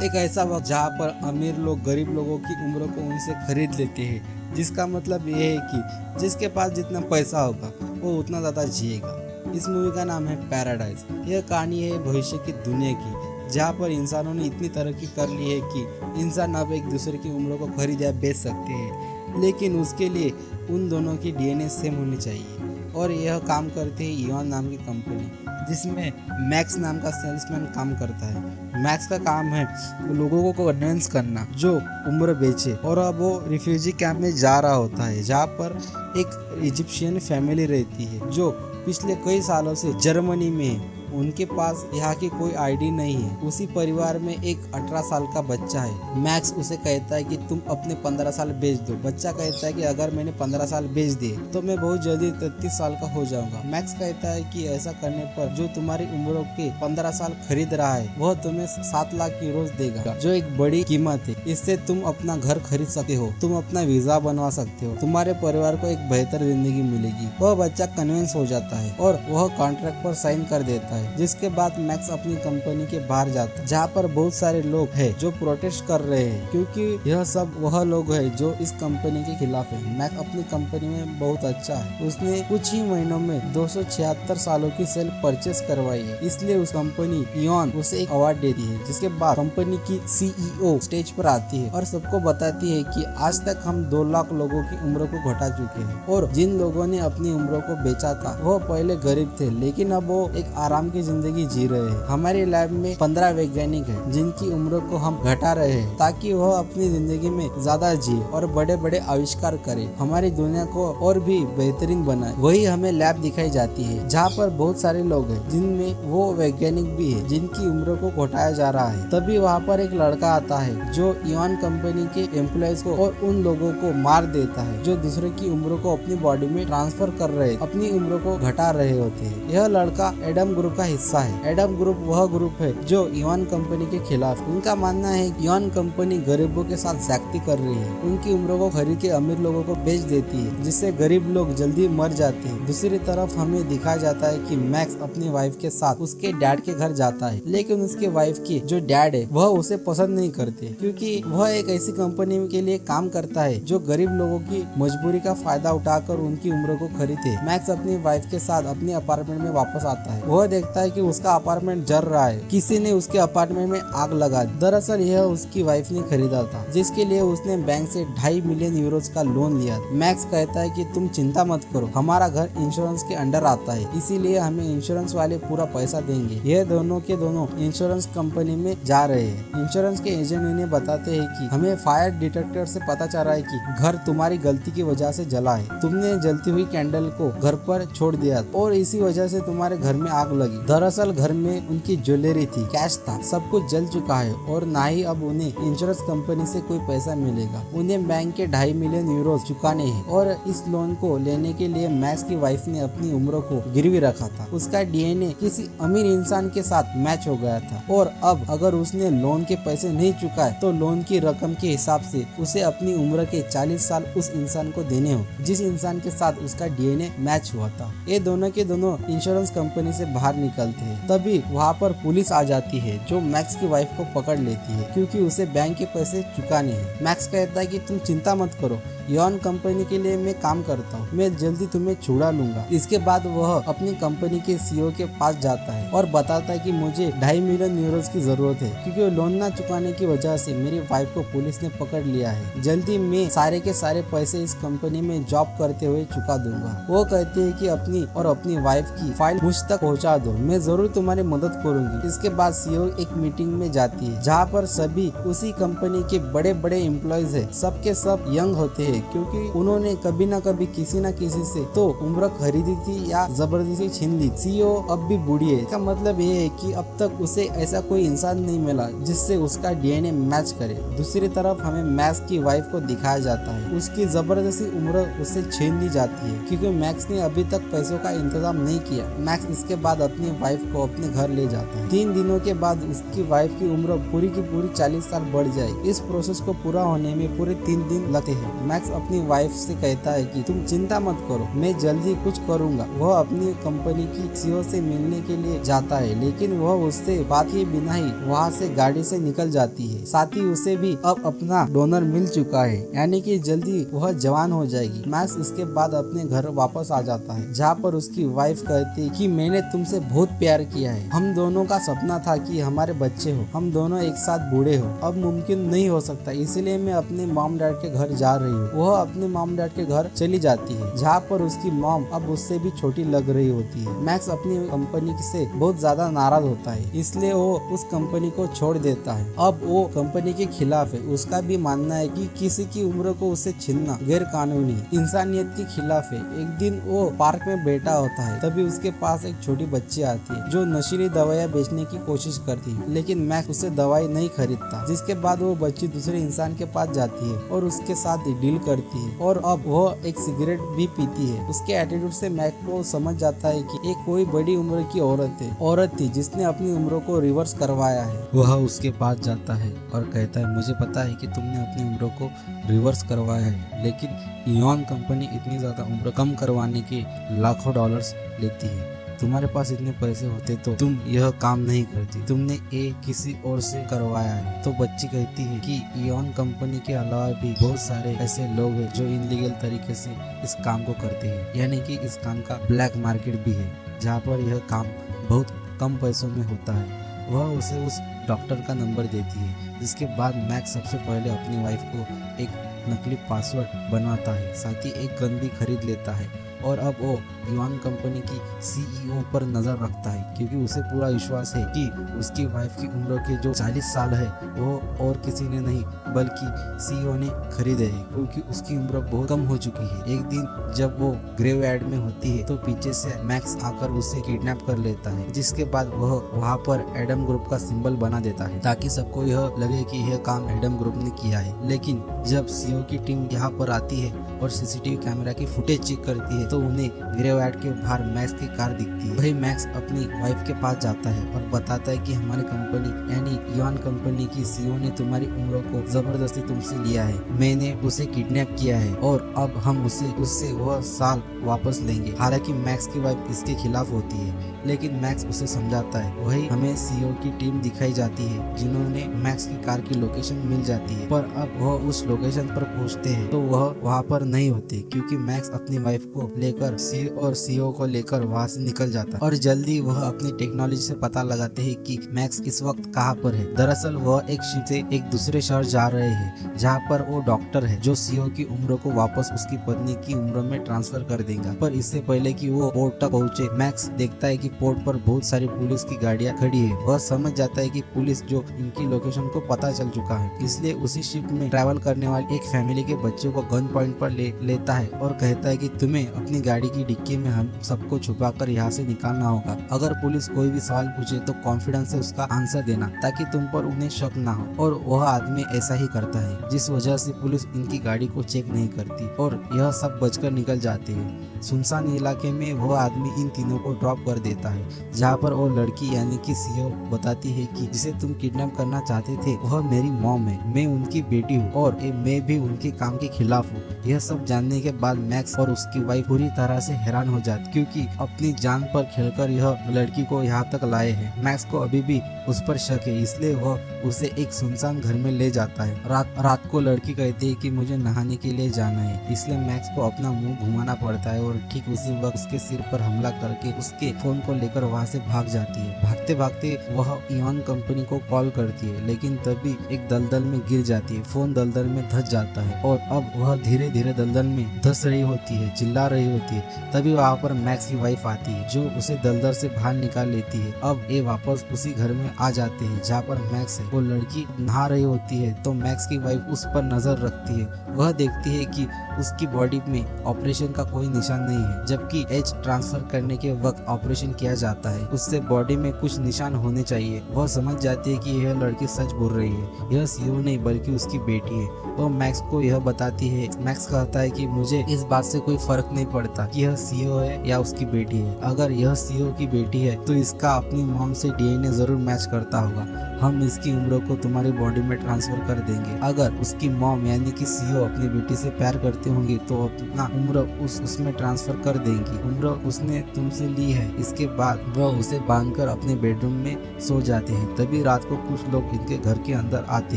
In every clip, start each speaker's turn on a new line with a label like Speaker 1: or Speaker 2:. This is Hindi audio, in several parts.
Speaker 1: एक ऐसा वक्त जहाँ पर अमीर लोग गरीब लोगों की उम्र को उनसे खरीद लेते हैं, जिसका मतलब ये है कि जिसके पास जितना पैसा होगा वो उतना ज़्यादा जिएगा। इस मूवी का नाम है पैराडाइज। यह कहानी है भविष्य की दुनिया की, जहाँ पर इंसानों ने इतनी तरक्की कर ली है कि इंसान अब एक दूसरे की उम्र को खरीद या बेच सकते हैं, लेकिन उसके लिए उन दोनों की डीएनए सेम होनी चाहिए। और यह काम करती है इवान नाम की कंपनी, जिसमें मैक्स नाम का सेल्समैन काम करता है। मैक्स का काम है लोगों को कन्विंस करना जो उम्र बेचे, और अब वो रिफ्यूजी कैंप में जा रहा होता है, जहाँ पर एक इजिप्शियन फैमिली रहती है जो पिछले कई सालों से जर्मनी में है। उनके पास यहाँ की कोई आईडी नहीं है। उसी परिवार में एक 18 साल का बच्चा है। मैक्स उसे कहता है कि तुम अपने 15 साल बेच दो। बच्चा कहता है कि अगर मैंने 15 साल बेच दिए तो मैं बहुत जल्दी 33 साल का हो जाऊंगा। मैक्स कहता है कि ऐसा करने पर जो तुम्हारी उम्र के 15 साल खरीद रहा है वह तुम्हें 7 लाख यूरोस देगा, जो एक बड़ी कीमत है। इससे तुम अपना घर खरीद सकते हो, तुम अपना वीजा बनवा सकते हो, तुम्हारे परिवार को एक बेहतर जिंदगी मिलेगी। वह बच्चा कन्विंस हो जाता है और वह कॉन्ट्रैक्ट पर साइन कर देता है। जिसके बाद मैक्स अपनी कंपनी के बाहर जाता है, जहाँ पर बहुत सारे लोग हैं जो प्रोटेस्ट कर रहे हैं, क्योंकि यह सब वह लोग हैं जो इस कंपनी के खिलाफ है। मैक्स अपनी कंपनी में बहुत अच्छा है। उसने कुछ ही महीनों में 276 सालों की सेल परचेस करवाई है, इसलिए उस कंपनी इवान उसे एक अवार्ड देती है। जिसके बाद कंपनी की सीईओ स्टेज पर आती है और सबको बताती है कि आज तक हम 2 लाख लोगों की उम्र को घटा चुके हैं, और जिन लोगों ने अपनी उम्र को बेचा था वो पहले गरीब थे, लेकिन अब वो एक आराम की जिंदगी जी रहे हैं। हमारे लैब में 15 वैज्ञानिक हैं जिनकी उम्र को हम घटा रहे हैं ताकि वह अपनी जिंदगी में ज्यादा जिए और बड़े बड़े आविष्कार करे, हमारी दुनिया को और भी बेहतरीन बनाए। वही हमें लैब दिखाई जाती है जहाँ पर बहुत सारे लोग हैं, जिनमें वो वैज्ञानिक भी है जिनकी उम्र को घटाया जा रहा है। तभी वहाँ पर एक लड़का आता है जो इवान कंपनी के एम्प्लॉयज को और उन लोगों को मार देता है जो दूसरे की उम्र को अपनी बॉडी में ट्रांसफर कर रहे, अपनी उम्र को घटा रहे होते हैं। यह लड़का एडम ग्रुप का हिस्सा है। एडम ग्रुप वह ग्रुप है जो इवान कंपनी के खिलाफ। उनका मानना है कि इवान कंपनी गरीबों के साथ ज्यादती कर रही है, उनकी उम्र को खरीद के अमीर लोगों को बेच देती है, जिससे गरीब लोग जल्दी मर जाते हैं। दूसरी तरफ हमें दिखाया जाता है कि मैक्स अपनी वाइफ के साथ उसके डैड के घर जाता है, लेकिन उसके वाइफ की जो डैड है वह उसे पसंद नहीं करते, क्योंकि वह एक ऐसी कंपनी के लिए काम करता है जो गरीब लोगों की मजबूरी का फायदा उठाकर उनकी उम्र को खरीदे। मैक्स अपनी वाइफ के साथ अपने अपार्टमेंट में वापस आता है। वह देखता है कि उसका अपार्टमेंट जल रहा है, किसी ने उसके अपार्टमेंट में आग लगा दी। दरअसल यह उसकी वाइफ ने खरीदा था, जिसके लिए उसने बैंक से 2.5 मिलियन यूरोस का लोन लिया। मैक्स कहता है कि तुम चिंता मत करो, हमारा घर इंश्योरेंस के अंडर आता है, इसीलिए हमें इंश्योरेंस वाले पूरा पैसा देंगे। यह दोनों के दोनों इंश्योरेंस कंपनी में जा रहे हैं। इंश्योरेंस के एजेंट इन्हें बताते हैं कि हमें फायर डिटेक्टर से पता चला है कि घर तुम्हारी गलती की वजह से जला है, तुमने जलती हुई कैंडल को घर पर छोड़ दिया और इसी वजह से तुम्हारे घर में आग लगी। दरअसल घर में उनकी ज्वेलरी थी, कैश था, सब कुछ जल चुका है और ना ही अब उन्हें इंश्योरेंस कंपनी से कोई पैसा मिलेगा। उन्हें बैंक के 2.5 मिलियन यूरोस चुकाने हैं, और इस लोन को लेने के लिए मैक्स की वाइफ ने अपनी उम्र को गिरवी रखा था। उसका डीएनए किसी अमीर इंसान के साथ मैच हो गया था, और अब अगर उसने लोन के पैसे नहीं चुकाए तो लोन की रकम के हिसाब से उसे अपनी उम्र के 40 साल उस इंसान को देने हो जिस इंसान के साथ उसका डीएनए मैच हुआ था। ये दोनों के दोनों इंश्योरेंस कंपनी से बाहर निकलते हैं। तभी वहाँ पर पुलिस आ जाती है जो मैक्स की वाइफ को पकड़ लेती है, क्योंकि उसे बैंक के पैसे चुकाने हैं। मैक्स कहता है कि तुम चिंता मत करो, इवान कंपनी के लिए मैं काम करता हूँ, मैं जल्दी तुम्हें छुड़ा लूंगा। इसके बाद वह अपनी कंपनी के सीईओ के पास जाता है और बताता है कि मुझे 2.5 मिलियन यूरोस की जरूरत है, क्योंकि लोन ना चुकाने की वजह से मेरी वाइफ को पुलिस ने पकड़ लिया है। जल्दी मैं सारे के सारे पैसे इस कंपनी में जॉब करते हुए चुका दूंगा। वो कहते हैं कि अपनी और अपनी वाइफ की फाइल मुझ तक पहुँचा दो, मैं जरूर तुम्हारी मदद करूंगी। इसके बाद सीईओ एक मीटिंग में जाती है जहाँ पर सभी उसी कंपनी के बड़े बड़े एम्प्लॉयज है। सबके सब यंग होते हैं, क्योंकि उन्होंने कभी ना कभी किसी न किसी से तो उम्र खरीदी थी या जबरदस्ती छीन ली। सीईओ अब भी बूढ़ी है। इसका मतलब ये है कि अब तक उसे ऐसा कोई इंसान नहीं मिला जिससे उसका डीएनए मैच करे। दूसरी तरफ हमें मैक्स की वाइफ को दिखाया जाता है, उसकी जबरदस्ती उम्र उससे छीन ली जाती है, क्योंकि मैक्स ने अभी तक पैसों का इंतजाम नहीं किया। मैक्स इसके बाद अपनी वाइफ को अपने घर ले जाता है। 3 दिनों के बाद उसकी वाइफ की उम्र पूरी की पूरी 40 साल बढ़ जाए। इस प्रोसेस को पूरा होने में पूरे 3 दिन लगते हैं। मैक्स मैक्स अपनी वाइफ से कहता है कि तुम चिंता मत करो, मैं जल्दी कुछ करूंगा। वह अपनी कंपनी की सीईओ से मिलने के लिए जाता है, लेकिन वह उससे बात किए बिना ही वहाँ से गाड़ी से निकल जाती है। साथ ही उसे भी अब अपना डोनर मिल चुका है, यानी कि जल्दी वह जवान हो जाएगी। मैक्स इसके बाद अपने घर वापस आ जाता है, जहाँ पर उसकी वाइफ कहती है कि मैंने तुमसे बहुत प्यार किया है, हम दोनों का सपना था कि हमारे बच्चे हो, हम दोनों एक साथ बूढ़े हो, अब मुमकिन नहीं हो सकता, इसलिए मैं अपने मॉम डैड के घर जा रही हूँ। वह अपने मॉम डैड के घर चली जाती है, जहाँ पर उसकी मॉम अब उससे भी छोटी लग रही होती है। मैक्स अपनी कंपनी से बहुत ज्यादा नाराज होता है, इसलिए वो उस कंपनी को छोड़ देता है। अब वो कंपनी के खिलाफ है। उसका भी मानना है कि किसी की उम्र को उससे छीनना गैर कानूनी, इंसानियत के खिलाफ है। एक दिन वो पार्क में बैठा होता है, तभी उसके पास एक छोटी बच्ची आती है जो नशीली दवाइयाँ बेचने की कोशिश करती है, लेकिन मैक्स उसे दवाई नहीं खरीदता। जिसके बाद वो बच्ची दूसरे इंसान के पास जाती है और उसके साथ डील करती है, और अब वो एक सिगरेट भी पीती है। उसके एटीट्यूड से मैक्स को समझ जाता है कि एक कोई बड़ी उम्र की औरत थी जिसने अपनी उम्र को रिवर्स करवाया है। वह उसके पास जाता है और कहता है, मुझे पता है कि तुमने अपनी उम्र को रिवर्स करवाया है, लेकिन इयॉन कंपनी इतनी ज्यादा उम्र कम करवाने के लाखों डॉलर्स लेती है। तुम्हारे पास इतने पैसे होते तो तुम यह काम नहीं करती, तुमने ये किसी और से करवाया है। तो बच्ची कहती है कि इयॉन कंपनी के अलावा भी बहुत सारे ऐसे लोग हैं जो इनलीगल तरीके से इस काम को करते हैं, यानी कि इस काम का ब्लैक मार्केट भी है, जहाँ पर यह काम बहुत कम पैसों में होता है। वह उसे उस डॉक्टर का नंबर देती है, जिसके बाद मैक्स सबसे पहले अपनी वाइफ को एक नकली पासवर्ड बनवाता है, साथ ही एक गन भी खरीद लेता है, और अब वो इयॉन कंपनी की सीईओ पर नजर रखता है, क्योंकि उसे पूरा विश्वास है कि उसकी वाइफ की उम्र के जो 40 साल है वो और किसी ने नहीं बल्कि सीईओ ने खरीदे है, क्योंकि उसकी उम्र बहुत कम हो चुकी है। एक दिन जब वो ग्रेव यार्ड में होती है तो पीछे से मैक्स आकर उसे किडनैप कर लेता है, जिसके बाद वह वहाँ पर एडम ग्रुप का सिंबल बना देता है ताकि सबको यह लगे कि यह काम एडम ग्रुप ने किया है। लेकिन जब सीईओ की टीम यहाँ पर आती है और सीसीटीवी कैमरा की फुटेज चेक करती है तो उन्हें ग्रेव यार्ड के बाहर मैक्स की कार दिखती है। वही मैक्स अपनी वाइफ के पास जाता है और बताता है कि हमारी कंपनी यानी इयॉन कंपनी की सीईओ ने तुम्हारी उम्र को जबरदस्ती तुमसे लिया है, मैंने उसे किडनैप किया है और अब हम उससे वह साल वापस लेंगे। हालांकि मैक्स की वाइफ इसके खिलाफ होती है, लेकिन मैक्स उसे समझाता है। वही हमें सीईओ की टीम दिखाई जाती है जिन्होंने मैक्स की कार की लोकेशन मिल जाती है, पर अब वह उस लोकेशन पर पहुंचते हैं तो वह वहां पर नहीं होते, क्योंकि मैक्स अपनी वाइफ को लेकर सीईओ को लेकर वहां से निकल जाता है और जल्दी वह अपनी टेक्नोलॉजी से पता लगाते हैं कि मैक्स इस वक्त कहां पर है। दरअसल वह एक शिप से एक दूसरे शहर जा रहे हैं, जहाँ पर वो डॉक्टर है जो सीईओ की उम्र को वापस उसकी पत्नी की उम्र में ट्रांसफर कर देगा। पर इससे पहले कि वो पोर्ट तक पहुंचे, मैक्स देखता है कि पोर्ट पर बहुत सारी पुलिस की गाड़ियां खड़ी है। वह समझ जाता है कि पुलिस जो इनकी लोकेशन को पता चल चुका है, इसलिए उसी शिप में ट्रैवल करने वाले एक फैमिली के बच्चों को गन पॉइंट पर लेता है और कहता है कि तुम्हें अपनी गाड़ी की डिक्की में हम सबको छुपाकर यहाँ से निकालना होगा। अगर पुलिस कोई भी सवाल पूछे तो कॉन्फिडेंस से उसका आंसर देना ताकि तुम पर उन्हें शक ना हो। और वह आदमी ऐसा ही करता है, जिस वजह से पुलिस इनकी गाड़ी को चेक नहीं करती और यह सब बचकर निकल जाते हैं। सुनसान इलाके में वह आदमी इन तीनों को ड्रॉप कर देता है, जहाँ पर वो लड़की यानी कि सीईओ बताती है कि जिसे तुम किडनैप करना चाहते थे वह मेरी मॉम है, मैं उनकी बेटी हूँ और मैं भी उनके काम के खिलाफ हूँ। यह सब जानने के बाद मैक्स और उसकी वाइफ पूरी तरह से हैरान हो जाती, क्योंकि अपनी जान पर खेलकर यह लड़की को यहाँ तक लाए हैं। मैक्स को अभी भी उस पर शक है, इसलिए वह उसे एक सुनसान घर में ले जाता है। रात को लड़की कहती है कि मुझे नहाने के लिए जाना है, इसलिए मैक्स को अपना मुंह घुमाना पड़ता है और ठीक उसी वक्त उसके सिर पर हमला करके उसके फोन को लेकर वहाँ से भाग जाती है। भागते भागते वह इयॉन कंपनी को कॉल करती है, लेकिन तभी एक दलदल में गिर जाती है। फोन दलदल में धंस जाता है और अब वह धीरे धीरे दलदल में धंस रही होती है, चिल्ला रही होती है। तभी वहाँ पर मैक्स की वाइफ आती है जो उसे दलदल से बाहर निकाल लेती है। अब ये वापस उसी घर में आ जाते हैं जहाँ पर मैक्स है। वो लड़की नहा रही होती है तो मैक्स की वाइफ उस पर नजर रखती है। वह देखती है कि उसकी बॉडी में ऑपरेशन का कोई निशान निशान नहीं है। जबकि एज ट्रांसफर करने के वक्त ऑपरेशन किया जाता है, उससे बॉडी में कुछ निशान होने चाहिए। वह समझ जाती है कि यह लड़की सच बोल रही है, यह सीओ नहीं बल्कि उसकी बेटी है। वह मैक्स को यह बताती है। मैक्स कहता है कि मुझे इस बात से कोई फर्क नहीं पड़ता कि यह सीओ है या उसकी बेटी है। अगर यह सीओ की बेटी है तो इसका अपनी मॉम से डीएनए जरूर मैच करता होगा। हम इसकी उम्र को तुम्हारी बॉडी में ट्रांसफर कर देंगे। अगर उसकी मॉम यानी कि सीओ अपनी बेटी से प्यार करती होंगी तो अपना उम्र उसमें ट्रांसफर कर देंगी। उम्र उसने तुमसे ली है। इसके बाद वह उसे बांधकर अपने बेडरूम में सो जाते हैं। तभी रात को कुछ लोग इनके घर के अंदर आते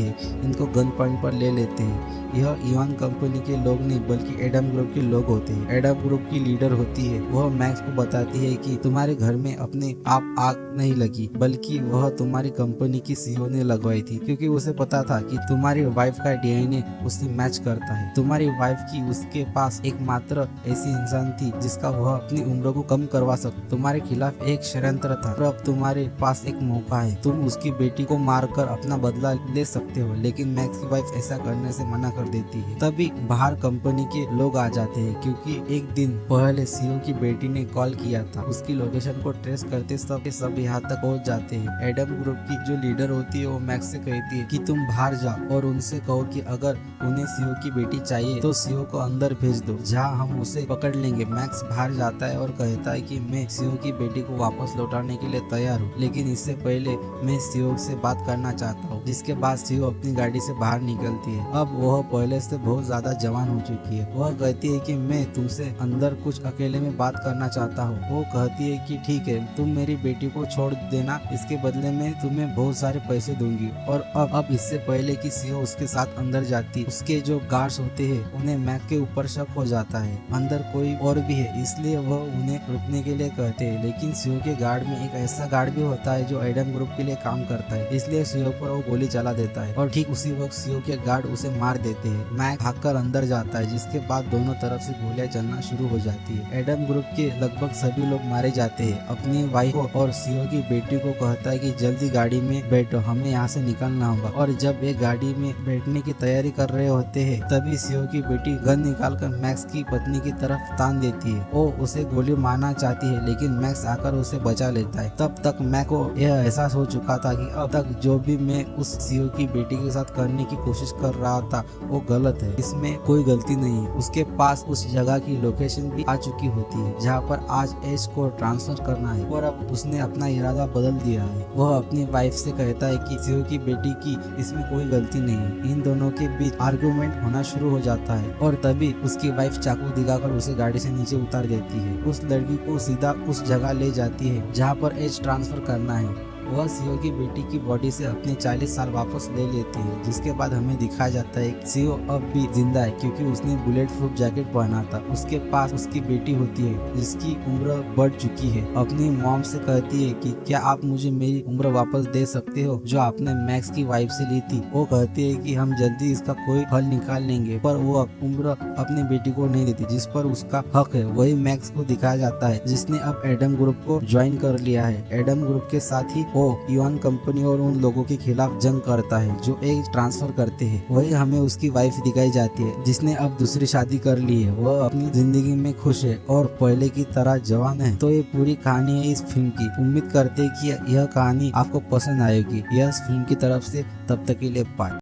Speaker 1: हैं, इनको गन पॉइंट पर ले लेते हैं। यह इवान कंपनी के लोग नहीं बल्कि एडम ग्रुप के लोग होते हैं। एडम ग्रुप की लीडर होती है। वह मैक्स को बताती है कि तुम्हारे घर में अपने आप आग नहीं लगी बल्कि वह तुम्हारी कंपनी की सीईओ ने लगवाई थी, क्योंकि उसे पता था कि तुम्हारी वाइफ का डीएनए उससे मैच करता है। तुम्हारी वाइफ की उसके पास एकमात्र ऐसी इंसान थी जिसका वह अपनी उम्र को कम करवा सकता। तुम्हारे खिलाफ एक षड्यंत्र था और अब तुम्हारे पास एक मौका है। तुम उसकी बेटी को मारकर अपना बदला ले सकते हो। लेकिन मैक्स की वाइफ ऐसा करने से मना कर देती है। तभी बाहर कंपनी के लोग आ जाते हैं, क्योंकि एक दिन पहले सीईओ की बेटी ने कॉल किया था। उसकी लोकेशन को ट्रेस करते सब यहाँ तक पहुँच जाते हैं। एडम ग्रुप की जो लीडर होती है वो मैक्स से कहती है कि तुम बाहर जाओ और उनसे कहो कि अगर उन्हें सीईओ की बेटी चाहिए तो सीईओ को अंदर भेज दो, जहाँ हम उसे पकड़ लेंगे। मैक्स बाहर जाता है और कहता है कि मैं सीईओ की बेटी को वापस लौटाने के लिए तैयार हूँ, लेकिन इससे पहले मैं सीईओ से बात करना चाहता हूँ। जिसके बाद सीईओ अपनी गाड़ी से बाहर निकलती है। अब वह पहले से बहुत ज्यादा जवान हो चुकी है। वह कहती है कि मैं तुमसे अंदर कुछ अकेले में बात करना चाहता हूँ। वो कहती है कि ठीक है, तुम मेरी बेटी को छोड़ देना, इसके बदले में तुम्हें बहुत सारे पैसे दूंगी। और अब इससे पहले कि सीईओ उसके साथ अंदर जाती, उसके जो गार्ड्स होते हैं उन्हें मैक के ऊपर शक हो जाता है अंदर कोई और भी है, इसलिए वह उन्हें रुकने के लिए कहते हैं। लेकिन सीईओ के गार्ड में एक ऐसा गार्ड भी होता है जो एडम ग्रुप के लिए काम करता है, इसलिए सीईओ पर वो गोली चला देता है और ठीक उसी वक्त सीईओ के गार्ड उसे मार देते हैं। मैक भागकर अंदर जाता है, जिसके बाद दोनों तरफ से गोलियां चलना शुरू हो जाती है। एडम ग्रुप के लगभग सभी लोग मारे जाते हैं। अपनी वाइफ और सीईओ की बेटी को कहता है कि जल्दी गाड़ी में बैठो, हमें यहाँ से निकलना होगा। और जब वे गाड़ी में बैठने की तैयारी कर रहे होते हैं तभी सीईओ की बेटी गन निकालकर मैक्स की पत्नी की तरफ तान देती है। वो उसे गोली मारना चाहती है, लेकिन मैक्स आकर उसे बचा लेता है। तब तक मैक को यह एहसास हो चुका था कि अब तक जो भी मैं उस सीईओ की बेटी के साथ करने की कोशिश कर रहा था वो गलत है, इसमें कोई गलती नहीं है। उसके पास उस जगह की लोकेशन भी आ चुकी होती है जहाँ पर आज एज को ट्रांसफर करना है, और अब उसने अपना इरादा बदल दिया है। वह अपनी वाइफ से कहता है कि सीईओ की बेटी की इसमें कोई गलती नहीं है। इन दोनों के बीच आर्गुमेंट होना शुरू हो जाता है और तभी उसकी वाइफ चाकू दिखाकर उसे गाड़ी से नीचे उतार देती है। उस लड़की को सीधा उस जगह ले जाती है जहाँ पर एज ट्रांसफर करना है। वह सीईओ की बेटी की बॉडी से अपने 40 साल वापस ले लेती है, जिसके बाद हमें दिखाया जाता है कि सीईओ अब भी जिंदा है क्योंकि उसने बुलेट प्रूफ जैकेट पहना था। उसके पास उसकी बेटी होती है जिसकी उम्र बढ़ चुकी है। अपनी मॉम से कहती है कि क्या आप मुझे मेरी उम्र वापस दे सकते हो जो आपने मैक्स की वाइफ से ली थी। वो कहती है कि हम जल्दी इसका कोई हल निकाल लेंगे, पर वो उम्र अपनी बेटी को नहीं देती जिस पर उसका हक है। वही मैक्स को दिखाया जाता है जिसने अब एडम ग्रुप को ज्वाइन कर लिया है। एडम ग्रुप के साथ ही वो इवान कंपनी और उन लोगों के खिलाफ जंग करता है जो एज ट्रांसफर करते हैं। वही हमें उसकी वाइफ दिखाई जाती है जिसने अब दूसरी शादी कर ली है। वह अपनी जिंदगी में खुश है और पहले की तरह जवान है। तो ये पूरी कहानी है इस फिल्म की। उम्मीद करते हैं कि यह कहानी आपको पसंद आएगी। यह फिल्म की तरफ से तब तक के लिए बाय।